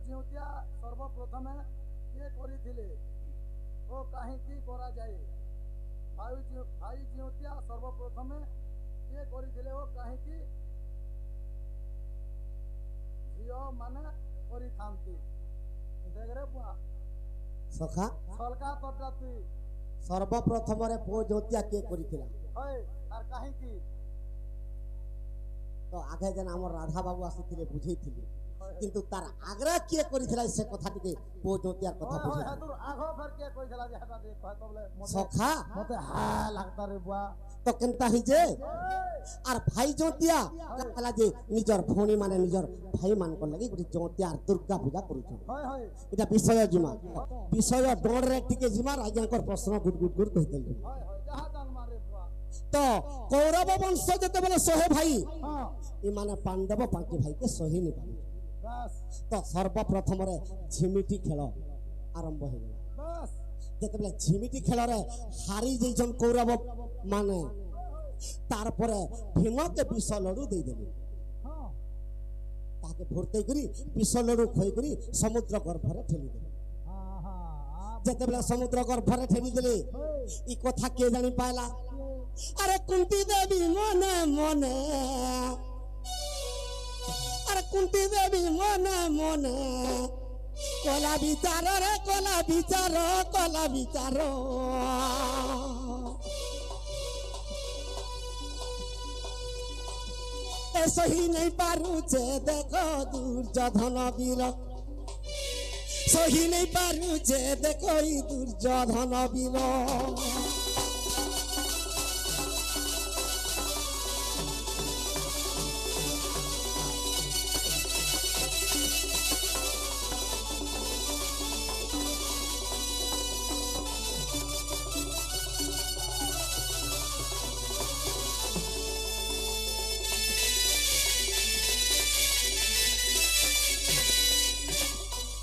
जिउतिया सर्वप्रथम किए करिथिले ओ काहींकी करा जाए भाई जिउतिया सर्वप्रथम किए करिथिले ओ काहींकी झियो माने करिथांती देखरे बुआ सखा सलका तटाती सर्वप्रथम रे पो ज्योतिया के करिथिला होय आर काहींकी तो आगे जन हमर राधा बाबू आसीथिले बुझेइथिले किंतु तार आग्रह किए करिथिला से कथा टिके पो ज्योतियार कथा बुझे हां तू आगो फेर के कहिथला जे हेटा देख कह तबले सखा मते हा लागता रे बुआ तो केनता हि जे आर भाई ज्योतिया कहला जे निजर भौणी माने निजर भाई मान को लगी गुटी ज्योतिया दुर्गा पूजा करू होय होय एटा विषय जिमा विषय डोर रे टिके जिमा राजांकर प्रश्न गुड गुड गुड कहि देल होय होय जहा जान मारे बुआ तो कौरव वंश जते बोले 100 भाई हां ई माने पांडव 5 भाई के 100 नहीं पाए बस तो सर्वप्रथम रे झिमिटी खेल आरंभ हो गला बस जते बोले झिमिटी खेल रे हारी जैसन कौरव माने तार परे भीम के विष लडू दे देले हां ताके भरते करी विष लडू खोई करी समुद्र गर्भ रे ठेली देले हां हां जते बोले समुद्र गर्भ रे ठेली देले ई कथा के जानि पाला अरे कुंती देवी मने मने अरे कुंती देवी मने मने कोला विचार रे कोला विचार कोला विचार ऐसा ही नहीं पारू जे देखो दुर्योधन वीर सही नहीं पारू जे देखो दुर्योधन वीर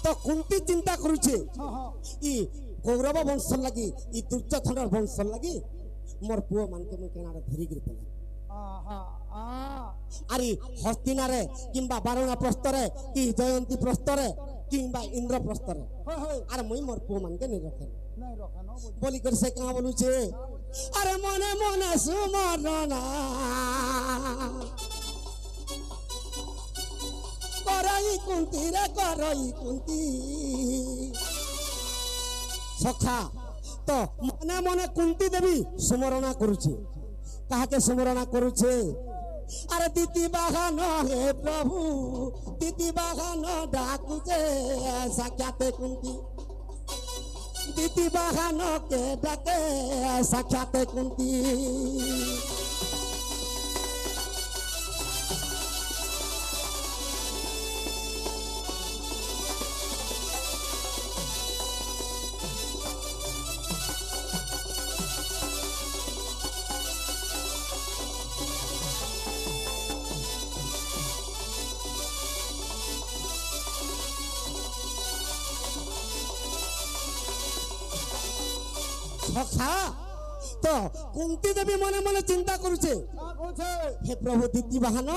तो कुंती चिंता करूचे ई कौरव वंश लगी ई दुर्योधन वंश लगी मोर पुओ मान के मैं केनारे धरी गिर पला अरे हस्तिना रे किंबा बारुणा प्रस्तरे कि जयंती प्रस्तरे किंबा इंद्र प्रस्तरे अरे मुई मोर पुओ मान के नहीं रखे बोली कर से कहां बोलू छे अरे मने मने सुमरना करई कुंती रे करई कुंती सखा तो मने मने कुंती देवी सुमरणा करूछे कहा के सुमरणा करूछे अरे दीति बाहन हे प्रभु दीति बाहन डाकुचे साक्षात कुंती दीति बाहन के डाके साक्षात कुंती सखा तो कुंती देवी मने मने चिंता करूचे हे प्रभु दीदी बहन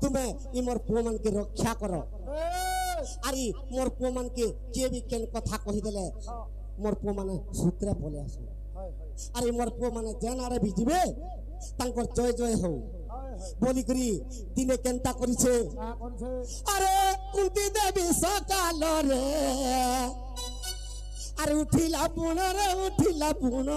तुम्हें मोर पुओ मन के रक्षा करो अरे मोर पुओ मन के भी केन कथा कहि देले मोर पुओ माने सूत्रे बोले आसो अरे मोर पुओ माने जेनारे भी जिबे तांकर जय जय हो बोली करी दिने केनता करिছে अरे कुंती देवी सकाल रे अरे उठिला पुन रे उठिला पुन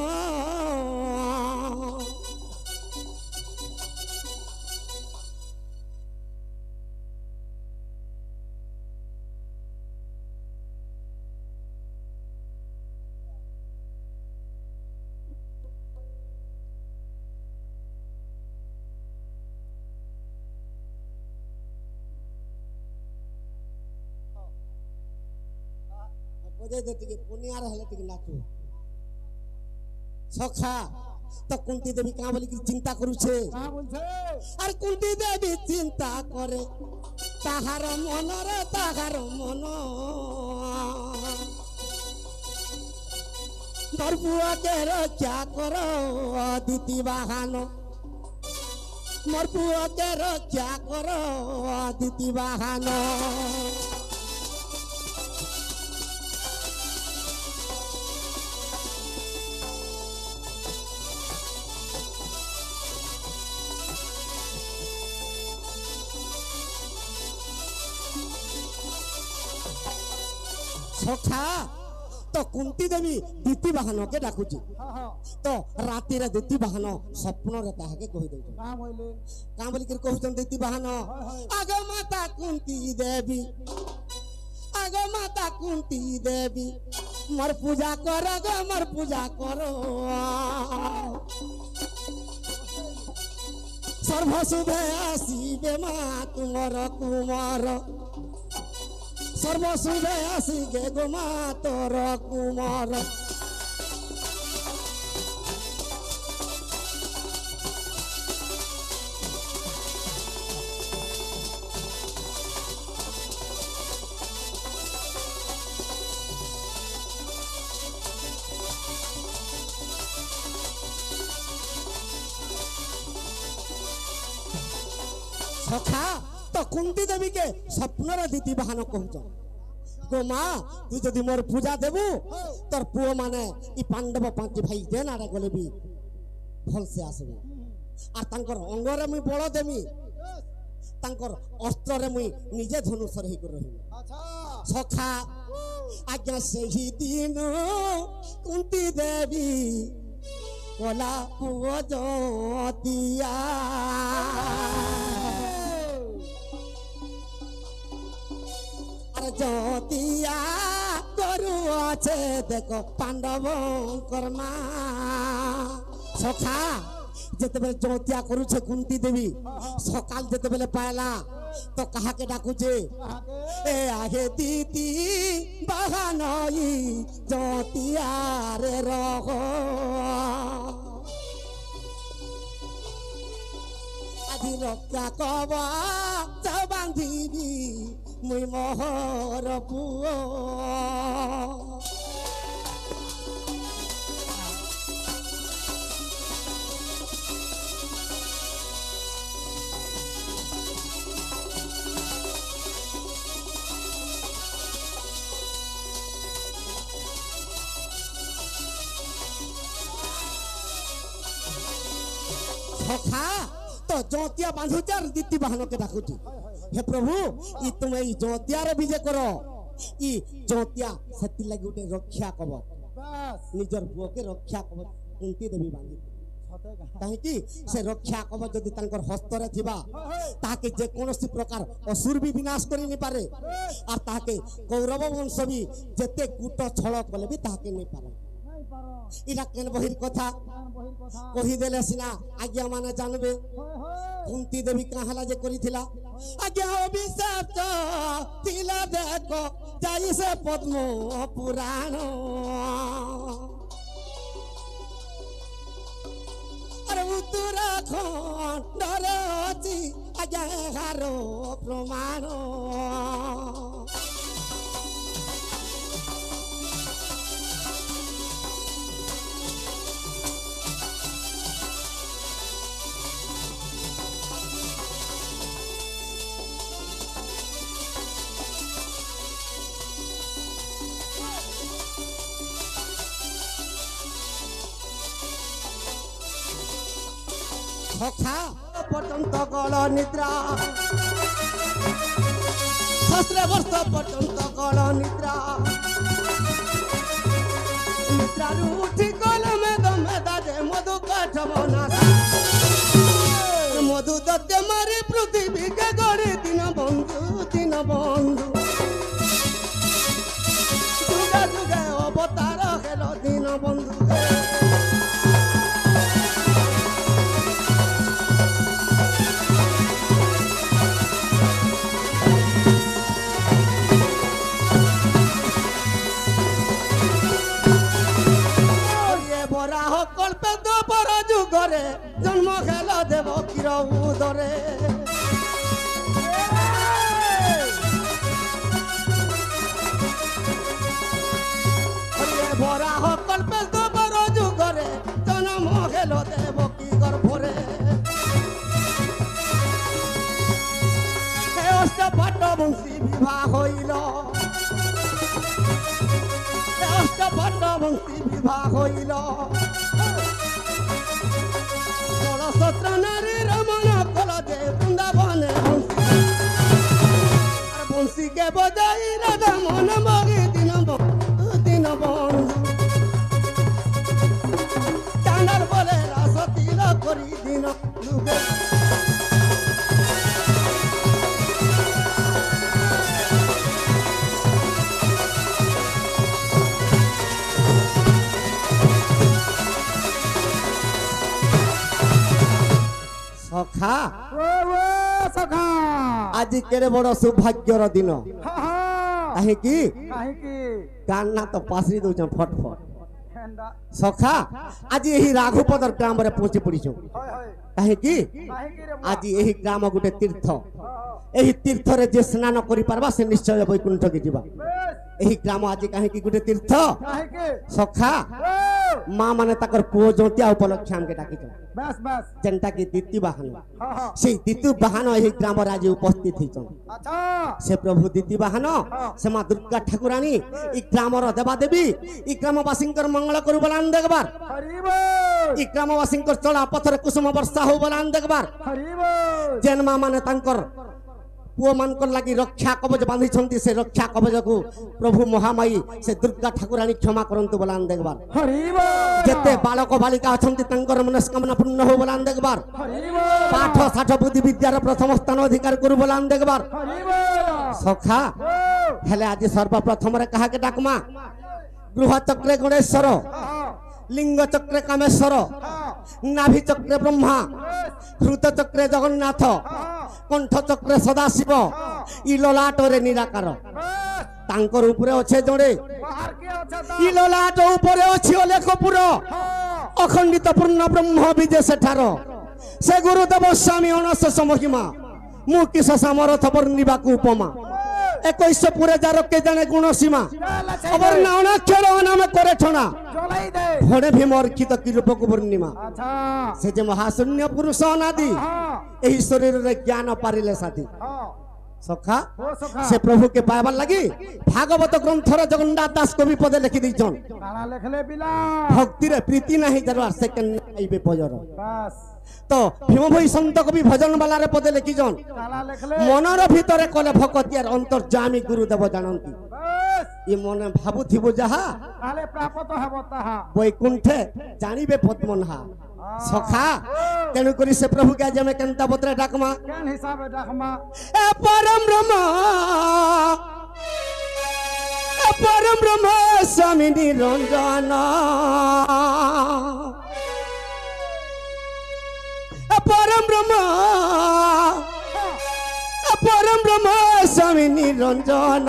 बजे दे टिके पुनिया रहले टिके नाचो सखा तो कुंती देवी का बोली की चिंता करू छे का बोल छे अरे कुंती देवी चिंता करे ताहार मन रे ताहार मन मरपुआ के रक्षा करो दीदी बहानो मरपुआ के रक्षा करो दीदी बहानो সখা তো কুন্তি দেবী দ্বিতী বাহনকে ডাকুছি हाँ हाँ তো রাতিরে দ্বিতী বাহন স্বপ্নরে তাহাকে কহি দেউছ कहाँ बोले কাঁ বলি করে কহুছন দ্বিতী বাহন আগে মাতা কুন্তি দেবী আগে মাতা কুন্তি দেবী মোর পূজা কর গো মোর পূজা কর সর্বশুভে আসিবে মা তুমর কুমার সর্বশুভে আসিবে গো মা তোর কুমার সখা তো কুন্তি দেবীকে স্বপ্নরে দিতি বাহান কহুছ গো মা তুই যদি মোর পূজা দেবু তোর পুଅ মানে ই পাণ্ডব ପାଞ୍ଚ ଭାଇ ଯେନ୍ ଆଡେ ଗଲେ ବି ଭଲସେ ଆସିବେ আর তাঙ্কর অঙ্গরে মুই বড় দেমি তাঙ্কর অস্ত্রে মুই নিজে ধনুষর হইকি রহিবি अच्छा সখা আজ্ঞা সেই দিন কুন্তি দেবী কলা পুଅ জ্যোতিয়া আর জ্যোতিয়া করু আছে দেখো পাণ্ডবঙ্কর মা সখা যেতেবেলে জ্যোতিয়া করুছে কুন্তি দেবী সকাল যেতেবেলে পাইলা তো কাহাকে ডাকুছে कहाँ के এ আগে দিতি বাহানই জ্যোতিয়ারে রহ আজি রক্ষা কব বান্ধিবি মুই মোহর পুଅ সখা তো জ্যোতিয়া বাঁধুছে আর দ্বিতীয় বাহনকে ডাকুছি হে প্রভু ই তুমি এই জ্যোতিয়ারে বিজে কর ই জ্যোতিয়া সেতি লাগি গোটে রক্ষা কবচ बस নিজের পুଅকে রক্ষা কবচ কুন্তি দেবী বাঁধি छते कहाँ কাহিଁକି ସେ ରକ୍ଷା କବଚ ଯଦି ତାଙ୍କର ହସ୍ତରେ ଥିବା ତାହାକେ ଯେକୌଣସି ପ୍ରକାର ଅସୁର ବି ବିନାଶ କରି ନେଇପାରେ আর ତାହାକେ କୌରବ ବଂଶ ବି ଯେତେ କୂଟ ଛଳ କଲେ ବି ତାହାକେ ନେଇପାରେ नहीं पारो ଇଟା କେନ୍ ବହିର କଥା कान बहिर कथा କହିଦେଲେ ସିନା ଆଜ୍ଞା ମାନେ ଜାଣିବେ होय होय কুন্তি দেবী কাহালা যে করিছিলা আজ্ঞা অভিশাপ ଥିଲା ଦେଖ ଯାଇ ସେ ପଦ୍ମ ପୁରାଣ আরে উত্তরাখণ্ডরে ଅଛି ଆଜ୍ଞା ଏହାର ପ୍ରମାଣ সখা পর্যন্ত গল নিদ্রা সহস্র বর্ষ পর্যন্ত গল নিদ্রা নিদ্রারু উঠি গল মেদা যে মধু কাঠব না মধু দত্তে মারি পৃথিবীকে গড়ে দিন বন্ধু যুগে যুগে অবতার হেল দিন বন্ধু কল্পে দোপর যুগরে জন্ম খেলা দেব কির উদরে ভরা কল্পে দোপর যুগরে জন্ম খেল দেব কি গর্ভরে অষ্টপাট বংশী বিবাহ হইল অষ্টপাট বংশী বিবাহ হইল সত্র নারী রমণ কল দে বৃন্দাবনে বংশী আর বংশীকে বজাই রাধা মন মগে দিন ସଖା ଓ ସଖା ଆଜି କେଡ଼େ ବଡ଼ ସୌଭାଗ୍ୟର ଦିନ କାହିଁକି କାହିଁକି କାନ୍ନା ତ ପାଶରି ଦଉଛନ୍ ଫଟ ଫଟ ହେଣ୍ଡା ସଖା ଆଜି ଏହି ରାଘୁପଦର ଗ୍ରାମରେ ପହଞ୍ଚି ପଡ଼ିଛୁ ହଏ ହଏ କାହିଁକି କାହିଁକି ରେ ଆଜି ଏହି ଗ୍ରାମ ଗୋଟେ ତୀର୍ଥ ଏହି ତୀର୍ଥରେ ଯେ ସ୍ନାନ କରିପାରବା ସେ ନିଶ୍ଚୟ ବୈକୁଣ୍ଠକେ ଯିବା ଏହି ଗ୍ରାମ ଆଜି କାହିଁକି ଗୋଟେ ତୀର୍ଥ କାହିଁକି ସଖା ମା ମାନେ ତାଙ୍କର ପୁଅ ଜୋତିଆ ଉପଲକ୍ଷେ ଆମକେ ଡାକିଛନ୍ ବାସ୍ ବାସ୍ ଯେନ୍ଟା କି ଦିତି ବାହନ ହଁ ହଁ ସେଇ ଦିତି ବାହନ ଏହି ଗ୍ରାମରେ ଆଜି ଉପସ୍ଥିତ ହେଇଛନ୍ ଆଚ୍ଛା ସେ ପ୍ରଭୁ ଦିତି ବାହନ ସେ ମା ଦୁର୍ଗା ଠାକୁରାଣୀ ଇ ଗ୍ରାମର ଦେବାଦେବୀ ଇ ଗ୍ରାମବାସୀଙ୍କର ମଙ୍ଗଳ କରୁ ବଲାନ ଦେଖବାର ହରିବ ଇ ଗ୍ରାମବାସୀଙ୍କର ଚଳା ପଥରେ କୁସୁମ ବର୍ଷା ହଉ ବଲାନ ଦେଖବାର ହରିବ ଯେନ୍ ମା ମାନେ ତାଙ୍କର ପୁଅ ମାନଙ୍କର ଲାଗି ରକ୍ଷା କବଚ ବାନ୍ଧିଛନ୍ତି ସେ ରକ୍ଷା କବଚକୁ ପ୍ରଭୁ ମହାମାୟୀ ସେ ଦୁର୍ଗା ଠାକୁରାଣୀ କ୍ଷମା କରନ୍ତୁ ବଲାନ ଦେଖବାର ହରିବ ଯେତେ ବାଳକ ବାଳିକା ଅଛନ୍ତି ତାଙ୍କର ମନସ୍କାମନା ପୂର୍ଣ୍ଣ ହଉ ବଲାନ ଦେଖବାର ହରିବ ପାଠ ଷାଠ ବୁଦ୍ଧି ବିଦ୍ୟାର ପ୍ରଥମ ସ୍ଥାନ ଅଧିକାର କରୁ ବଲାନ ଦେଖବାର ହରିବ ସଖା ହେଲେ ଆଜି ସର୍ବପ୍ରଥମରେ କାହାକେ ଡାକମା ଗୃହ ଚକ୍ରେ ଗଣେଶ୍ୱର লিঙ্গ চক্রে কামেশ্বর নাভি চক্রে ব্রহ্মা হৃদ চক্রে জগন্নাথ কণ্ঠ চক্রে সদাশিব ই ললাটরে নিরাকার তাঙ্কর উপরে আছে জড়ে বাহার কে আছে তা ই ললাট উপরে আছে অলেখপুর অখণ্ডিত পূর্ণ ব্রহ্ম বিজে সেঠার সে গুরুদেব স্বামী অনশেষ মহিমা মু কিস সামরথ বর্ণিবাকু উপমা 21 পুরে যার কে জানে গুণ সীমা অবর্ণ অনাক্ষর নামে করে ঠনা চলাই দে ভড়ে ভীম অর্খিত কিরূপকু পূর্ণিমা আচ্ছা সে যে মহাশূন্য পুরুষ অনাদি হ্যাঁ এই শরীরে জ্ঞান পারিলে সাথী হ্যাঁ সখা ও সখা সে প্রভুকে পাইবার লাগি ভাগবত গ্রন্থর জগন্নাথ দাস কবি পদে লিখি দিয়েছন কানা লেখলে বিলা ভক্তিরে প্রীতি নাহি যার সেকেন্ড আইবে পজর বাস তো ভীম ভই সন্ত কবি ভজন বালারে পদে লিখিছন কানা লেখলে মনর ভিতরে কলে ভকতিয়ার অন্তর্যামী গুরুদেব জানন্তি বাস ই মনে ভাবুথিব যাহা তাহলে প্রাপ্ত হব তাহা বৈকুণ্ঠে জানিবে পদ্মনহা সখা তেণু করি সে প্রভুকে আজ আমি কেনতা পত্রে ডাকমা কেন হিসাবে ডাকমা এ পরম ব্রহ্ম স্বামী নিরঞ্জন পরম ব্রহ্ম স্বামী নিরঞ্জন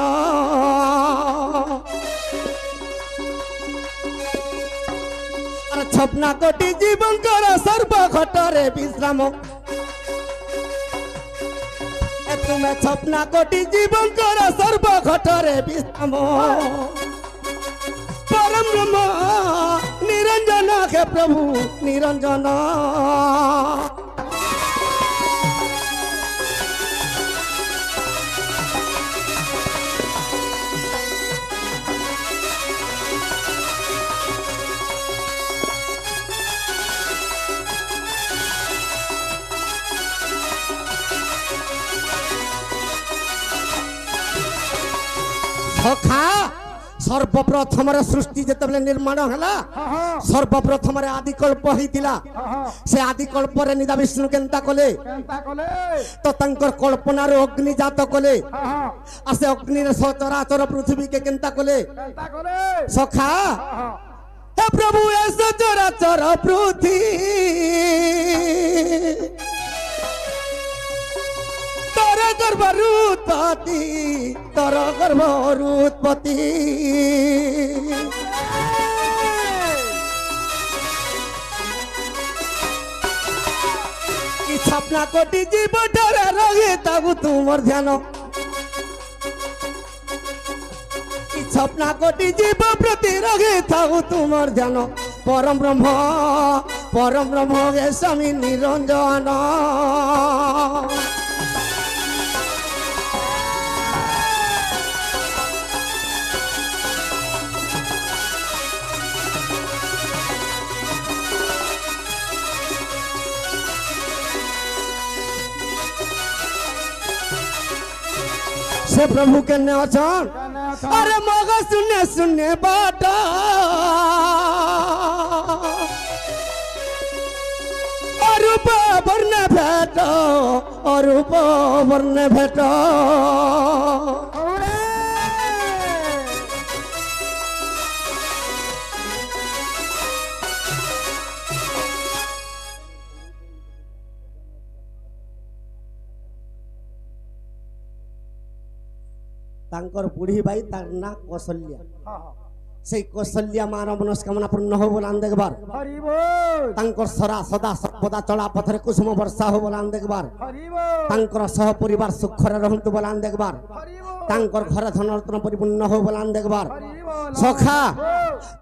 ছপনা কোটি জীবঙ্কর সর্বঘটরে বিশ্রাম তুমি ছপনা কোটি জীবঙ্কর সর্বঘটরে বিশ্রাম পরম ব্রহ্ম নিরঞ্জন হে প্রভু নিরঞ্জন সখা সর্বপ্রথমরে সৃষ্টি যেতবেলে নির্মাণ হলা সর্বপ্রথমরে আদিকল্প হইতিলা সে আদিকল্পরে নিদা বিষ্ণু কেনতা কলে কেনতা কলে তো তাঙ্কর কল্পনার অগ্নি জাত কলে আর সে অগ্নির সচরাচর পৃথিবীকে কেনতা কলে কেনতা কলে সখা হে প্রভু এ সচরাচর পৃথিবী তোর গর্ভরূপতি তোর গর্ভরূপতি কি ছাপনা কোটি জীব ডরে রগে তাগু তোমার ধ্যান কি ছাপনা কোটি জীব প্রতি রগে তাগু তোমার ধ্যান পরম ব্রহ্ম হে স্বামী নিরঞ্জন से प्रभु के ने अछन अरे मग सुने सुने बाट अरूप वर्ण भेट अरूप वर्ण भेट तांकर बुढ़ी बाई तार ना कौशल्या हाँ हाँ से कौशल्या मार मनस्कामना पूर्ण हो बोलान देखबार हरि बोल तांकर सरा सदा सर्वदा चला पथरे कुसुम वर्षा हो बोलान देखबार हरि बोल तांकर सह परिवार सुखरे रहंतु बोलान देखबार हरि बोल तांकर घर धन रत्न परिपूर्ण हो बोलान देखबार हरि बोल सखा